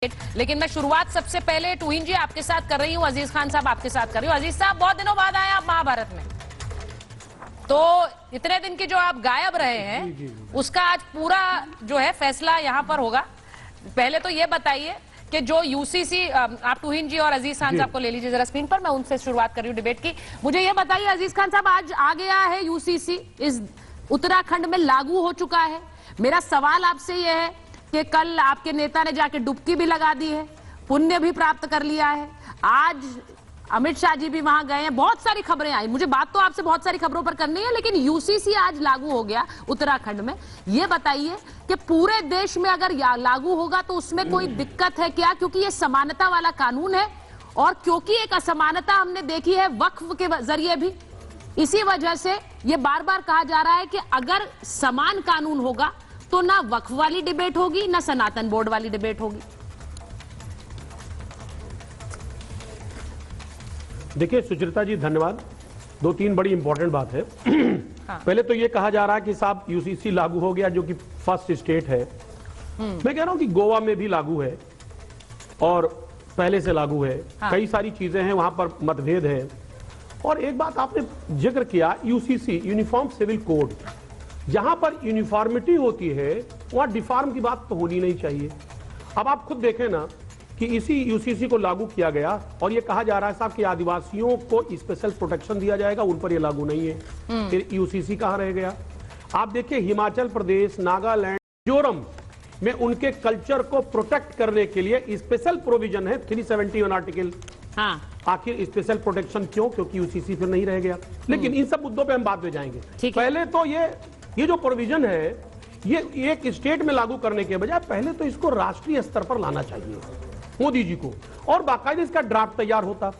लेकिन मैं शुरुआत सबसे पहले टूहिन जी आपके साथ कर रही हूं, अजीज खान साहब आपके साथ कर रही हूं। अजीज साहब, बहुत दिनों बाद आए आप महाभारत में, तो इतने दिन की जो आप गायब रहे हैं उसका आज पूरा जो है फैसला यहां पर होगा। पहले तो ये बताइए कि जो यूसीसी, आप टूहिन जी और अजीज खान साहब को ले लीजिए जरा स्क्रीन पर, मैं उनसे शुरुआत कर रही हूँ डिबेट की। मुझे ये बताइए अजीज खान साहब, आज आ गया है यूसीसी, इस उत्तराखंड में लागू हो चुका है। मेरा सवाल आपसे ये है कि कल आपके नेता ने जाके डुबकी भी लगा दी है, पुण्य भी प्राप्त कर लिया है, आज अमित शाह जी भी वहां गए हैं, बहुत सारी खबरें आई। मुझे बात तो आपसे बहुत सारी खबरों पर करनी है, लेकिन यूसीसी आज लागू हो गया उत्तराखंड में। ये बताइए कि पूरे देश में अगर लागू होगा तो उसमें कोई दिक्कत है क्या, क्योंकि ये समानता वाला कानून है और क्योंकि एक असमानता हमने देखी है वक्फ के जरिए भी, इसी वजह से ये बार बार कहा जा रहा है कि अगर समान कानून होगा तो ना वक्फ वाली डिबेट होगी ना सनातन बोर्ड वाली डिबेट होगी। देखिए सुचरिता जी, धन्यवाद। दो तीन बड़ी इंपॉर्टेंट बात है। हाँ। पहले तो ये कहा जा रहा है कि साहब यूसीसी लागू हो गया, जो कि फर्स्ट स्टेट है। मैं कह रहा हूं कि गोवा में भी लागू है और पहले से लागू है। हाँ। कई सारी चीजें हैं, वहां पर मतभेद है। और एक बात आपने जिक्र किया, यूसीसी यूनिफॉर्म सिविल कोड, जहां पर यूनिफॉर्मिटी होती है वहां डिफॉर्म की बात तो होनी नहीं चाहिए। अब आप खुद देखें ना कि इसी यूसीसी को लागू किया गया और ये कहा जा रहा है साहब कि आदिवासियों को स्पेशल प्रोटेक्शन दिया जाएगा, उन पर ये लागू नहीं है। फिर यूसीसी कहां रह गया? आप देखिए हिमाचल प्रदेश, नागालैंड, मिजोरम में उनके कल्चर को प्रोटेक्ट करने के लिए स्पेशल प्रोविजन है 371 आर्टिकल। हाँ। आखिर स्पेशल प्रोटेक्शन क्यों? क्योंकि यूसीसी फिर नहीं रह गया। लेकिन इन सब मुद्दों पे हम बाद में जाएंगे। पहले तो ये जो प्रोविजन है, ये एक स्टेट में लागू करने के बजाय पहले तो इसको राष्ट्रीय स्तर पर लाना चाहिए मोदी जी को, और बाकायदे इसका ड्राफ्ट तैयार होता,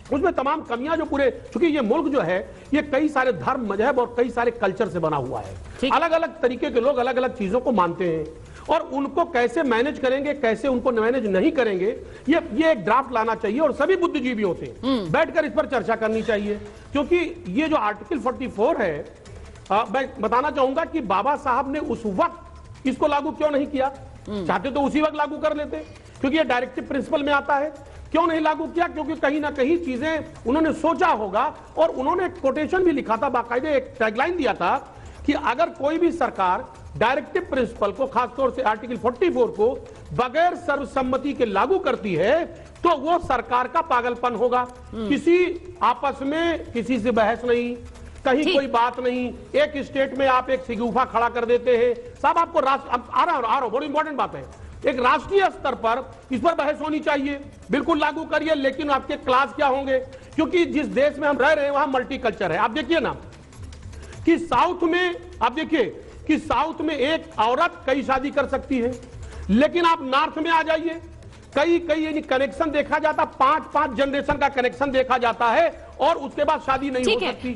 उसमें तमाम कमियां जो पूरे, चूंकि ये मुल्क जो है ये कई सारे धर्म, मजहब और कई सारे कल्चर से बना हुआ है। अलग अलग तरीके के लोग अलग अलग चीजों को मानते हैं और उनको कैसे मैनेज करेंगे, कैसे उनको मैनेज नहीं करेंगे, ये एक ड्राफ्ट लाना चाहिए और सभी बुद्धिजीवियों से बैठकर इस पर चर्चा करनी चाहिए। क्योंकि ये जो आर्टिकल 44 है, मैं बताना चाहूंगा कि बाबा साहब ने उस वक्त इसको लागू क्यों नहीं किया? चाहते तो उसी वक्त लागू कर लेते, क्योंकि ये डायरेक्टिव प्रिंसिपल में आता है। क्यों नहीं लागू किया? क्योंकि कहीं ना कहीं चीजें उन्होंने सोचा होगा और उन्होंने एक कोटेशन भी लिखा था, बाकायदे एक टैगलाइन दिया था कि अगर कोई भी सरकार डायरेक्टिव प्रिंसिपल को, खासतौर से आर्टिकल 44 को बगैर सर्वसम्मति के लागू करती है तो वो सरकार का पागलपन होगा। किसी आपस में किसी से बहस नहीं, कहीं कोई बात नहीं, एक स्टेट में आप एक सिगुफा खड़ा कर देते हैं। साहब आपको आ रहा हूं, बड़ी इंपॉर्टेंट बात है, एक राष्ट्रीय स्तर पर इस पर बहस होनी चाहिए। बिल्कुल लागू करिए, लेकिन आपके क्लास क्या होंगे? क्योंकि जिस देश में हम रह रहे हैं वहां मल्टी कल्चर है। आप देखिए ना कि साउथ में, आप देखिए कि साउथ में एक औरत कई शादी कर सकती है, लेकिन आप नॉर्थ में आ जाइए, कई कनेक्शन देखा जाता, 5 जनरेशन का कनेक्शन देखा जाता है और उसके बाद शादी नहीं हो सकती।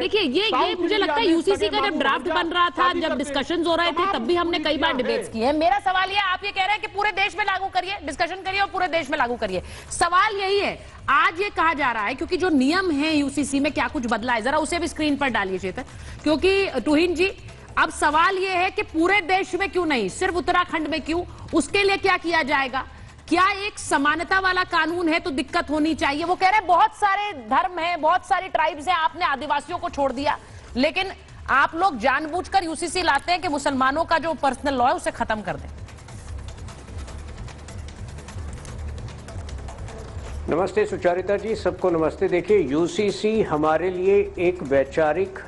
देखिए ये मुझे लगता है यूसीसी का जब ड्राफ्ट बन रहा था, जब डिस्कशंस हो रहे थे, तब भी हमने कई बार डिबेट्स की है। मेरा सवाल ये, आप ये कह रहे हैं कि पूरे देश में लागू करिए, डिस्कशन करिए और पूरे देश में लागू करिए। सवाल यही है, आज ये कहा जा रहा है क्योंकि जो नियम है यूसीसी में क्या कुछ बदला है, जरा उसे भी स्क्रीन पर डालिए चेतन, क्योंकि टूहिन जी अब सवाल यह है कि पूरे देश में क्यों नहीं, सिर्फ उत्तराखंड में क्यों? उसके लिए क्या किया जाएगा? क्या एक समानता वाला कानून है तो दिक्कत होनी चाहिए? वो कह रहे हैं बहुत सारे धर्म हैं, बहुत सारी ट्राइब्स हैं, आपने आदिवासियों को छोड़ दिया, लेकिन आप लोग जानबूझकर यूसीसी लाते हैं कि मुसलमानों का जो पर्सनल लॉ है उसे खत्म कर दें। नमस्ते सुचरिता जी, सबको नमस्ते। देखिए यूसीसी हमारे लिए एक वैचारिक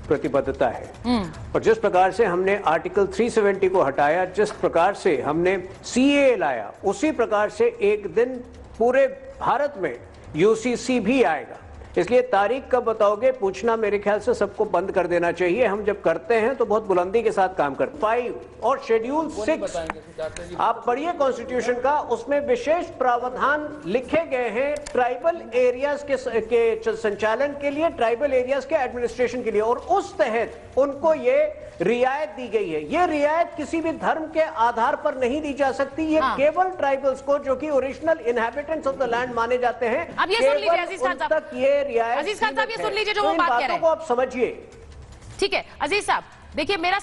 प्रतिबद्धता है और जिस प्रकार से हमने आर्टिकल 370 को हटाया, जिस प्रकार से हमने सीएए लाया, उसी प्रकार से एक दिन पूरे भारत में यूसीसी भी आएगा। इसलिए तारीख कब बताओगे पूछना मेरे ख्याल से सबको बंद कर देना चाहिए। हम जब करते हैं तो बहुत बुलंदी के साथ काम करते हैं। 5 और शेड्यूल 6 आप पढ़िए कॉन्स्टिट्यूशन का, उसमें विशेष प्रावधान लिखे गए हैं ट्राइबल एरियाज के संचालन के लिए, ट्राइबल एरियाज के एडमिनिस्ट्रेशन के लिए, और उस तहत उनको ये रियायत दी गई है। ये रियायत किसी भी धर्म के आधार पर नहीं दी जा सकती, ये केवल ट्राइबल्स को, जो कि original inhabitants of the land माने जाते हैं, अब ये सुन लीजिए अजीज खान साहब, ये रियायत, अजीज खान साहब ये सुन लीजिए जो वो बात कह रहे हैं, को आप समझिए। ठीक है अजीज साहब, देखिए मेरे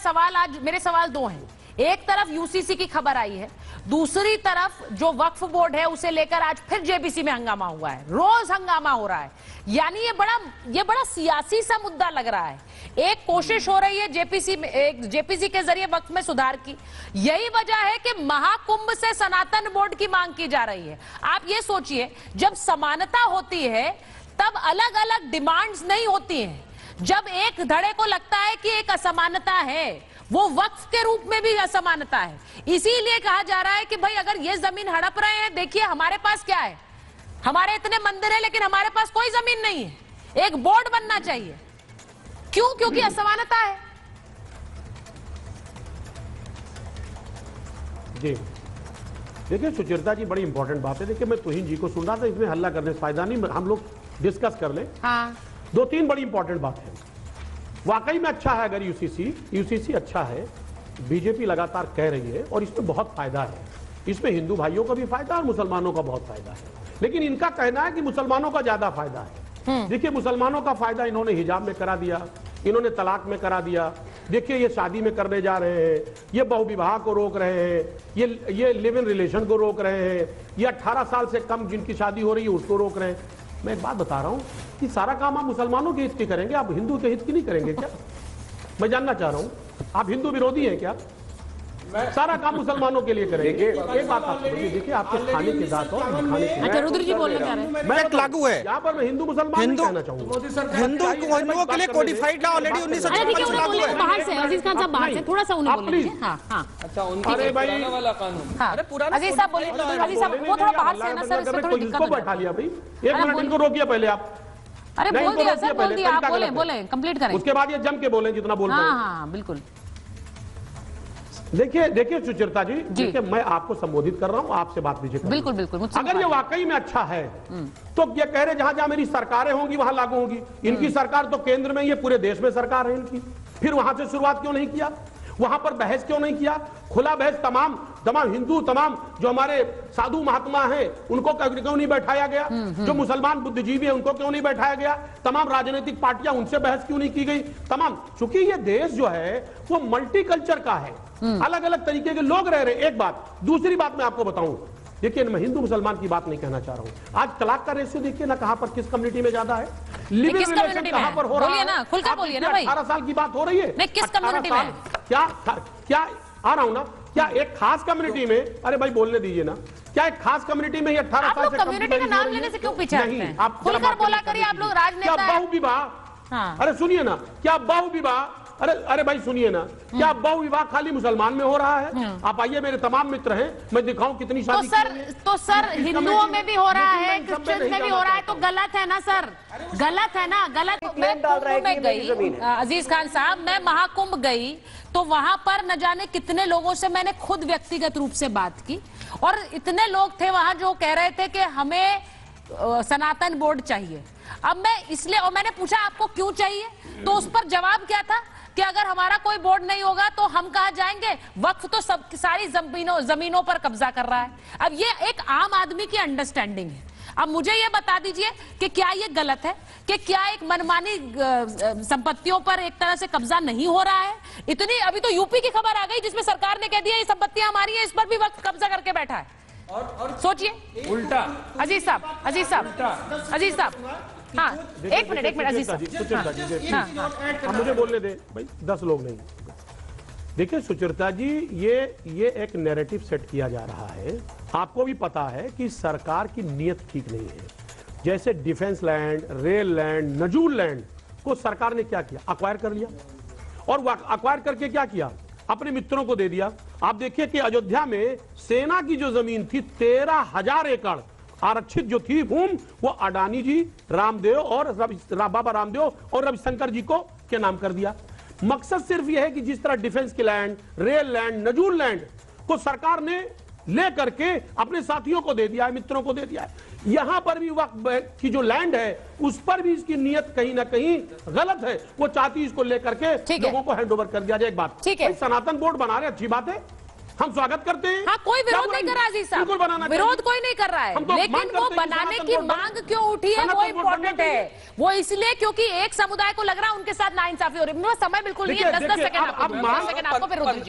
सवाल दो हैं। एक तरफ यूसीसी की खबर आई है, दूसरी तरफ जो वक्फ बोर्ड है उसे लेकर आज फिर जेपीसी में हंगामा हुआ है, रोज हंगामा हो रहा है। यानी ये बड़ा सियासी सा मुद्दा लग रहा है। एक कोशिश हो रही है जेपीसी के जरिए वक्फ में सुधार की। यही वजह है कि महाकुंभ से सनातन बोर्ड की मांग की जा रही है। आप ये सोचिए, जब समानता होती है तब अलग अलग डिमांड्स नहीं होती हैं। जब एक धड़े को लगता है कि एक असमानता है, वो वक्फ के रूप में भी असमानता है। इसीलिए कहा जा रहा है कि भाई अगर ये जमीन हड़प रहे हैं, देखिए हमारे पास क्या है, हमारे इतने मंदिर है लेकिन हमारे पास कोई जमीन नहीं है, एक बोर्ड बनना चाहिए। क्यों? क्योंकि असमानता है। जी देखिए सुचरिता जी, बड़ी इंपॉर्टेंट बात है। देखिए मैं तुहिन जी को सुन रहा था, इसमें हल्ला करने से फायदा नहीं, हम लोग डिस्कस कर लें। हाँ। 2-3 बड़ी इंपॉर्टेंट बात है। वाकई में अच्छा है अगर यूसीसी अच्छा है, बीजेपी लगातार कह रही है, और इसमें बहुत फायदा है। इसमें हिंदू भाइयों का भी फायदा और मुसलमानों का बहुत फायदा है। लेकिन इनका कहना है कि मुसलमानों का ज्यादा फायदा है। देखिए मुसलमानों का फायदा इन्होंने हिजाब में करा दिया, इन्होंने तलाक में करा दिया। देखिए ये शादी में करने जा रहे हैं, ये बहुविवाह को रोक रहे हैं, ये लिव इन रिलेशन को रोक रहे हैं, ये 18 साल से कम जिनकी शादी हो रही है उसको रोक रहे हैं। मैं एक बात बता रहा हूं कि सारा काम आप मुसलमानों के हित की करेंगे, आप हिंदू के हित की नहीं करेंगे क्या? मैं जानना चाह रहा हूं, आप हिंदू विरोधी हैं क्या? सारा काम मुसलमानों के लिए करेंगे। एक बात आप देखिए, आपके खाने के साथ और खाने के, अच्छा रुद्र जी बोलना चाह रहे हैं। मैं लागू है यहाँ पर मैं हिंदू मुसलमान नहीं कहना चाहूंगा। हिंदुओं के लिए कोडिफाइड लॉ ऑलरेडी 1956 में बाहर से अजीज खान साहब बाहर से थोड़ा सा उन्हें बोलिए। हाँ हाँ। अच्छा, अरे भाई वाला कानून। हाँ। अजीज साहब बोलिए। अजीज साहब वो थोड़ा बाहर से है ना सर, इसमें थोड़ी दिक्कत इसको बैठा लिया भाई। 1 मिनट इनको रोकिए पहले आप। अरे बोल दिया सर, बोल दिया, आप बोले कंप्लीट करें। उसके बाद ये जम के बोले जितना बोल रहे हैं। हाँ बिल्कुल। देखिए सुचरिता जी, देखिए मैं आपको संबोधित कर रहा हूं, आपसे बात लीजिए। बिल्कुल बिल्कुल। अगर ये वाकई में अच्छा है तो ये कह रहे जहां जहां मेरी सरकारें होंगी वहां लागू होगी। इनकी सरकार तो केंद्र में, ये पूरे देश में सरकार है इनकी, फिर वहां से शुरुआत क्यों नहीं किया? वहां पर बहस क्यों नहीं किया? खुला बहस तमाम हिंदू, तमाम जो हमारे साधु महात्मा हैं उनको क्यों नहीं बैठाया गया? जो मुसलमान बुद्धिजीवी हैं उनको क्यों नहीं बैठाया गया? तमाम राजनीतिक पार्टियां, उनसे बहस क्यों नहीं की गई? तमाम, चूंकि ये देश जो है वो मल्टी कल्चर का है, अलग अलग तरीके के लोग रह रहे हैं। एक बात। दूसरी बात मैं आपको बताऊं, देखिए मैं हिंदू मुसलमान की बात नहीं कहना चाह रहा हूं। आज तलाक का रेशियो देखिए ना, कहां पर किस कम्युनिटी में ज्यादा है, लिव इन रिलेशन कहां पर हो रहा है ना, खुलकर बोलिए ना भाई। 18 साल की बात हो रही है, नहीं किस कम्युनिटी में? क्या आ रहा हूं ना, क्या एक खास कम्युनिटी में, अरे भाई बोलने दीजिए ना, क्या एक खास कम्युनिटी में 18 साल से कम कम्युनिटी का नाम लेने से क्यों पीछे हटते हैं? आप खुलकर बोला करिए, आप लोग राजनेता क्या बहु विवाह, अरे सुनिए ना, क्या बहु विवाह, अरे भाई सुनिए ना, क्या बहु विवाह खाली मुसलमान में हो रहा है? आप आइए, मेरे तमाम मित्र हैं, मैं दिखाऊं कितनी शादी। तो सर हिंदुओं में भी हो रहा है, क्रिश्चियन में भी हो रहा है, तो गलत है ना सर? गलत है ना? गलत। मैं कुंभ में गई, अजीज खान साहब, मैं महाकुंभ गई तो वहां पर न जाने कितने लोगों से मैंने खुद व्यक्तिगत रूप से बात की, और इतने लोग थे वहां जो कह रहे थे कि हमें सनातन बोर्ड चाहिए। अब मैं इसलिए, और मैंने पूछा आपको क्यों चाहिए, तो उस पर जवाब क्या था कि अगर हमारा कोई बोर्ड नहीं होगा तो हम कहां जाएंगे, वक्फ तो सब सारी जमीनों पर कब्जा कर रहा है। अब ये एक आम आदमी की अंडरस्टैंडिंग है। अब मुझे ये बता दीजिए कि क्या ये गलत है कि क्या एक मनमानी संपत्तियों पर एक तरह से कब्जा नहीं हो रहा है? इतनी अभी तो यूपी की खबर आ गई जिसमें सरकार ने कह दिया ये संपत्तियां हमारी है, इस पर भी वक्त कब्जा करके बैठा है। और सोचिए उल्टा। अजीज साहब हाँ, एक मिनट अजीज साहब, मुझे बोलने दे भाई, 10 लोग नहीं। देखिए सुचरिता जी, ये एक नैरेटिव सेट किया जा रहा है। आपको भी पता है कि सरकार की नीयत ठीक नहीं है। जैसे डिफेंस लैंड, रेल लैंड, नजूल लैंड को सरकार ने क्या किया, अक्वायर कर लिया, और अक्वायर करके क्या किया, अपने मित्रों को दे दिया। आप देखिए कि अयोध्या में सेना की जो जमीन थी 13,000 एकड़ आरक्षित जो थी भूमि, वो अडानी जी, रामदेव और बाबा रामदेव और रविशंकर जी को के नाम कर दिया। मकसद सिर्फ यह है कि जिस तरह डिफेंस के लैंड, रेल लैंड, नजूल लैंड को सरकार ने ले करके अपने साथियों को दे दिया है, मित्रों को दे दिया है, यहां पर भी वक्त की जो लैंड है उस पर भी इसकी नीयत कहीं ना कहीं गलत है। वो चाहती इसको लेकर के लोगों को हैंड ओवर कर दिया जाए। एक बात, सनातन बोर्ड बना रहे, अच्छी बात है, हम स्वागत करते हैं। हाँ, कोई विरोध नहीं कर रहा अजीज साहब, विरोध कोई नहीं कर रहा है, लेकिन वो बनाने की मांग क्यों उठी है वो इम्पोर्टेंट है। वो इसलिए क्योंकि एक समुदाय को लग रहा है उनके साथ नाइंसाफी हो रही है। समय बिल्कुल नहीं है, 10 सेकंड आपको, फिर